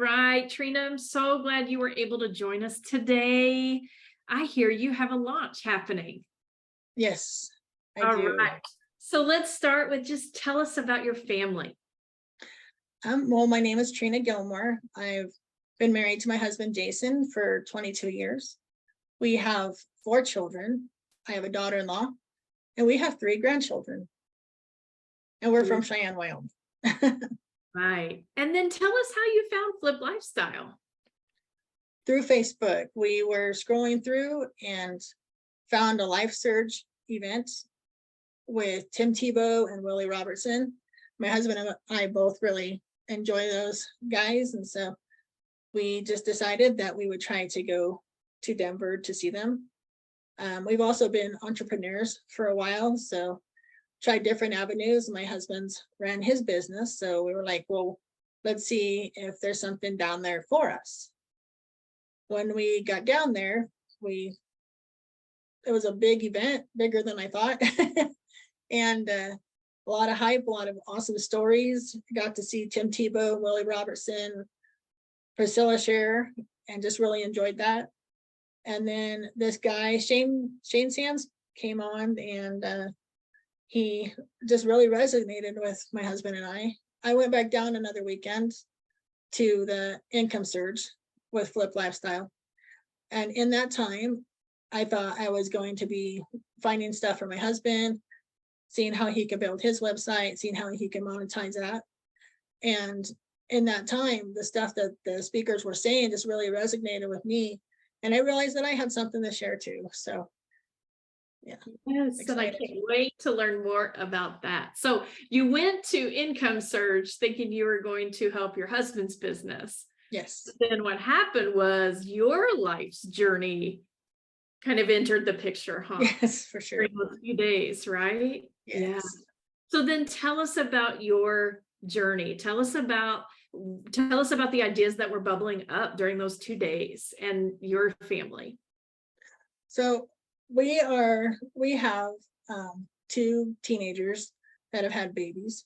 right, Trina, I'm so glad you were able to join us today. I hear you have a launch happening. Yes, I All do. right. So let's start with just tell us about your family. Well, my name is Trina Gilmore. I've been married to my husband, Jason, for 22 years. We have 4 children. I have a daughter-in-law, and we have 3 grandchildren. And we're from Cheyenne, Wyoming. Right. And then tell us how you found Flip Lifestyle. Through Facebook, we were scrolling through and found a Life Surge event with Tim Tebow and Willie Robertson. My husband and I both really enjoy those guys, and so we just decided that we would try to go to Denver to see them. We've also been entrepreneurs for a while, so tried different avenues. My husband's ran his business, so we were like, well, let's see if there's something down there for us. When we got down there, it was a big event, bigger than I thought. And a lot of hype, a lot of awesome stories. Got to see Tim Tebow, Willie Robertson, Priscilla Share, and just really enjoyed that. And then this guy, Shane Sams, came on, and he just really resonated with my husband and I. I went back down another weekend to the Income Surge with Flip Lifestyle. And in that time, I thought I was going to be finding stuff for my husband, seeing how he could build his website, seeing how he can monetize that. And in that time, the stuff that the speakers were saying just really resonated with me. And I realized that I had something to share too. So yeah. Yes, and I can't wait to learn more about that. So you went to Income Surge thinking you were going to help your husband's business. Yes. But then what happened was your life's journey kind of entered the picture, huh? Yes, for sure. During those few days, right? Yes. Yeah. So then tell us about your journey. Tell us about the ideas that were bubbling up during those 2 days and your family. So we have 2 teenagers that have had babies.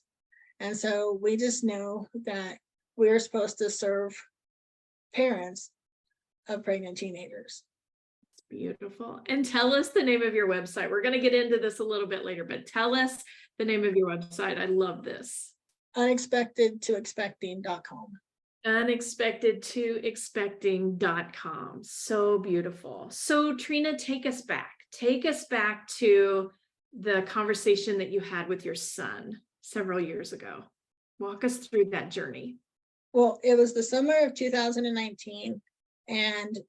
And so we just know that we're supposed to serve parents of pregnant teenagers. It's beautiful. And tell us the name of your website. We're going to get into this a little bit later, but tell us the name of your website. I love this. Unexpectedtoexpecting.com. Unexpectedtoexpecting.com. So beautiful. So Trina, take us back. Take us back to the conversation that you had with your son several years ago. Walk us through that journey. Well, it was the summer of 2019, and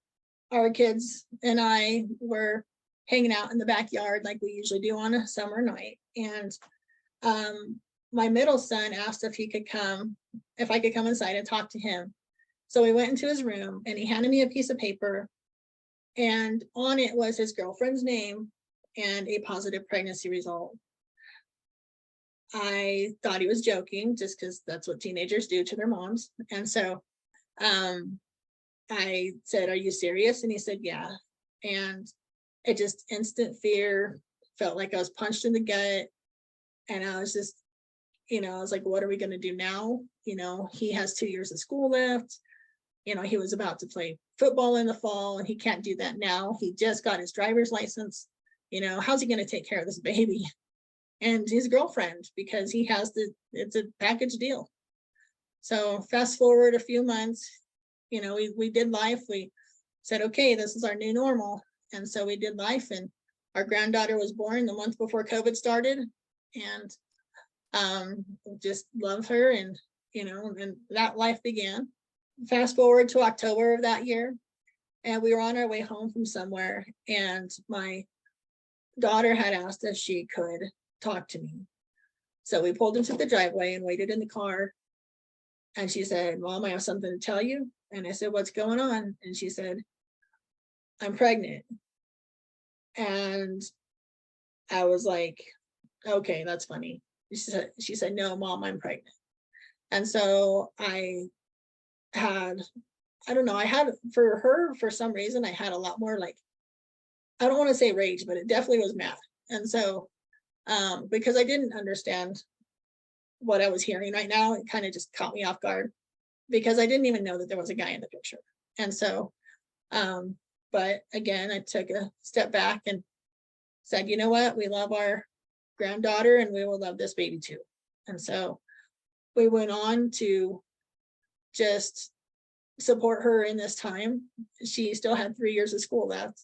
our kids and I were hanging out in the backyard like we usually do on a summer night. And my middle son asked if I could come inside and talk to him. So we went into his room, and he handed me a piece of paper, and on it was his girlfriend's name and a positive pregnancy result. I thought he was joking, just because that's what teenagers do to their moms. And so I said, "Are you serious?" And he said, "Yeah." And it just instant fear, felt like I was punched in the gut. And I was just, I was like, what are we going to do now? He has 2 years of school left. He was about to play football in the fall, and he can't do that now. He just got his driver's license. How's he going to take care of this baby and his girlfriend? Because it's a package deal. So fast forward a few months, we did life. We said, okay, this is our new normal. And so we did life, and our granddaughter was born the month before COVID started, and just love her, and and that life began. Fast forward to October of that year, and we were on our way home from somewhere, and my daughter had asked if she could talk to me. So we pulled into the driveway and waited in the car, and she said, "Mom, I have something to tell you." And I said, "What's going on?" And she said, "I'm pregnant." And I was like, okay, that's funny. She said, "No, Mom, I'm pregnant." And so I had for her, for some reason, I had a lot more, like, I don't want to say rage, but it definitely was mad. And so because I didn't understand what I was hearing right now, it kind of just caught me off guard. because I didn't even know that there was a guy in the picture. And so, but again, I took a step back and said, you know what, we love our granddaughter and we will love this baby too. And so we went on to just support her in this time. She still had 3 years of school left.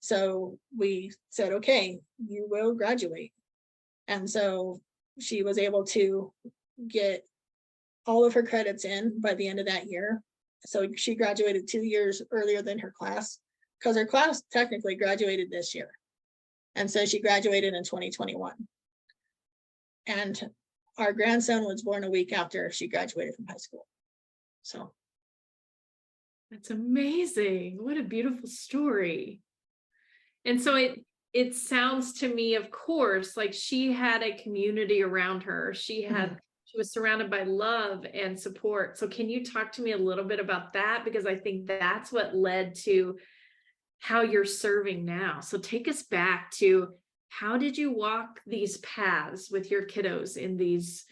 So we said, okay, you will graduate. And so she was able to get all of her credits in by the end of that year. So she graduated 2 years earlier than her class, because her class technically graduated this year. And so she graduated in 2021. And our grandson was born a week after she graduated from high school. So that's amazing. What a beautiful story. And so it sounds to me, of course, like she had a community around her. She was surrounded by love and support. So can you talk to me a little bit about that? Because I think that's what led to how you're serving now. So take us back to, how did you walk these paths with your kiddos in these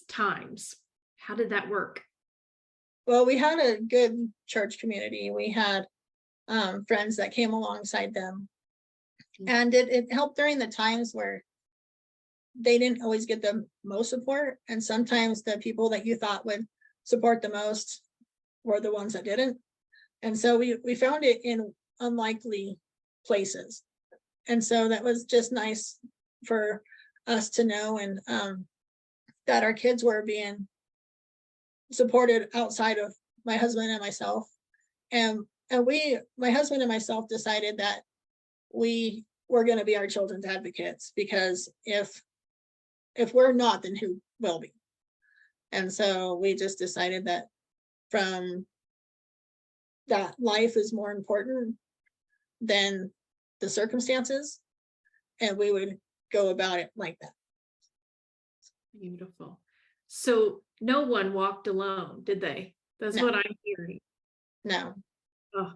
times? How did that work? well, we had a good church community. We had friends that came alongside them. And it helped during the times where they didn't always get the most support. And sometimes the people that you thought would support the most were the ones that didn't. And so we found it in unlikely places. And so that was just nice for us to know, and that our kids were being supported outside of my husband and myself. And my husband and myself decided that we were going to be our children's advocates, because if we're not, then who will be? And so we just decided that from that life is more important than the circumstances, and we would go about it like that. Beautiful. So no one walked alone, did they? That's No. what I'm hearing. No. Oh.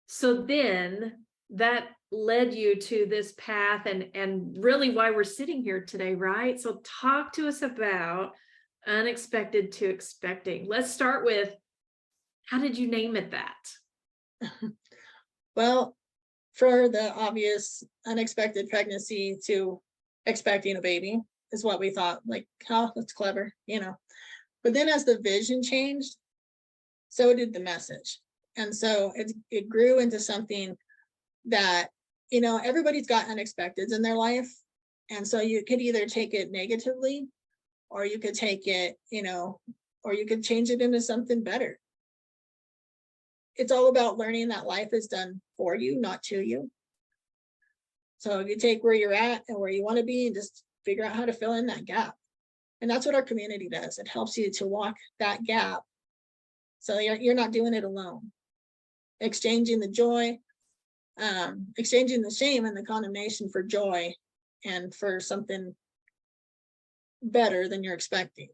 So then that led you to this path, and really why we're sitting here today, right? So talk to us about unexpected to expecting. Let's start with, how did you name it that? Well, for the obvious unexpected pregnancy to expecting a baby is what we thought, like, oh, that's clever, But then as the vision changed, so did the message. And so it grew into something that, everybody's got unexpecteds in their life. And so you could either take it negatively, or you could take it, or you could change it into something better. It's all about learning that life is done for you, not to you. So if you take where you're at and where you want to be and just figure out how to fill in that gap. And that's what our community does. It helps you to walk that gap, so you're not doing it alone. Exchanging the joy, exchanging the shame and the condemnation for joy and for something better than you're expecting.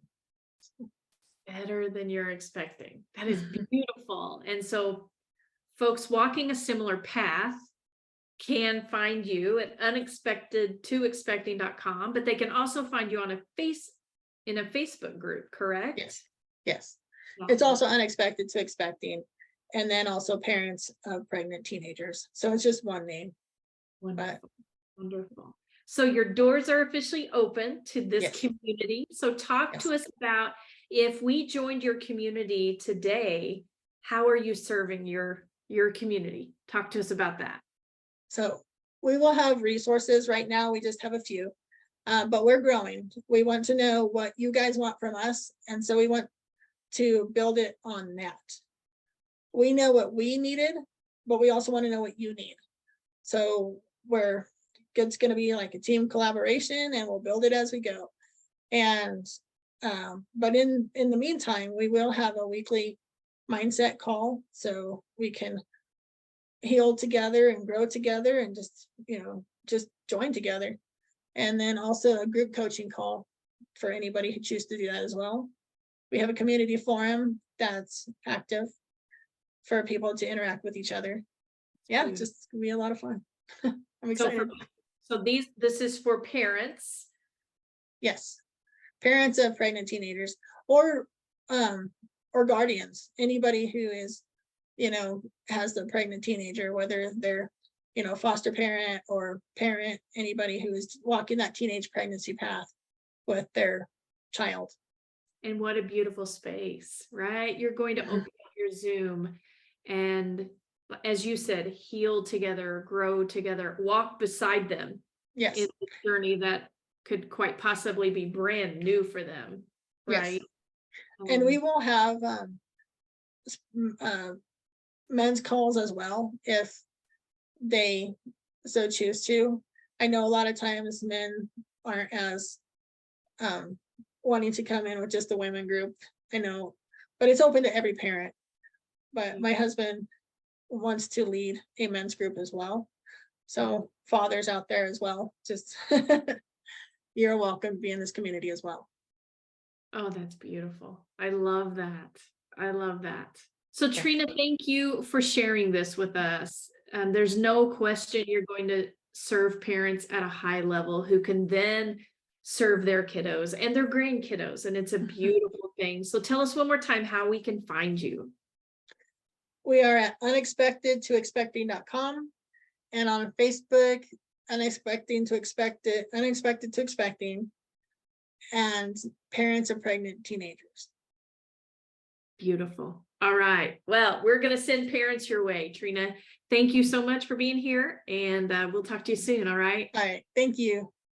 Better than you're expecting. That is beautiful. And so folks walking a similar path can find you at unexpectedtoexpecting.com, but they can also find you on in a Facebook group, correct? Yes. Awesome. It's also unexpected to expecting, and then also parents of pregnant teenagers. So it's just one name. Wonderful. Wonderful. So your doors are officially open to this community. So talk to us about, if we joined your community today, how are you serving your community? Talk to us about that. So we will have resources. Right now, we just have a few, but we're growing. We want to know what you guys want from us. And so we want to build it on that. We know what we needed, but we also want to know what you need. So it's going to be like a team collaboration, and we'll build it as we go. And but in the meantime, we will have a weekly mindset call, so we can heal together and grow together and just join together. And then also a group coaching call for anybody who chooses to do that as well. We have a community forum that's active for people to interact with each other. Yeah, it's just gonna be a lot of fun. I'm excited. So this is for parents. Yes, parents of pregnant teenagers, or or guardians, anybody who is, has the pregnant teenager, whether they're, foster parent or parent, anybody who is walking that teenage pregnancy path with their child. And what a beautiful space, right? You're going to open up your Zoom and, as you said, heal together, grow together, walk beside them Yes. in the journey that could quite possibly be brand new for them, right? Yes. And we will have men's calls as well if they so choose to. I know a lot of times men aren't as wanting to come in with just the women group. I know, but it's open to every parent. But my husband wants to lead a men's group as well. So fathers out there as well, just you're welcome to be in this community as well. Oh, that's beautiful. I love that. I love that. So Yeah. Trina, thank you for sharing this with us. There's no question you're going to serve parents at a high level who can then serve their kiddos and their grandkiddos. And it's a beautiful thing. So tell us one more time how we can find you. We are at unexpectedtoexpecting.com and on Facebook, unexpected to expecting, and parents of pregnant teenagers. Beautiful. All right. Well, we're going to send parents your way, Trina. Thank you so much for being here, and we'll talk to you soon. All right. All right. Thank you.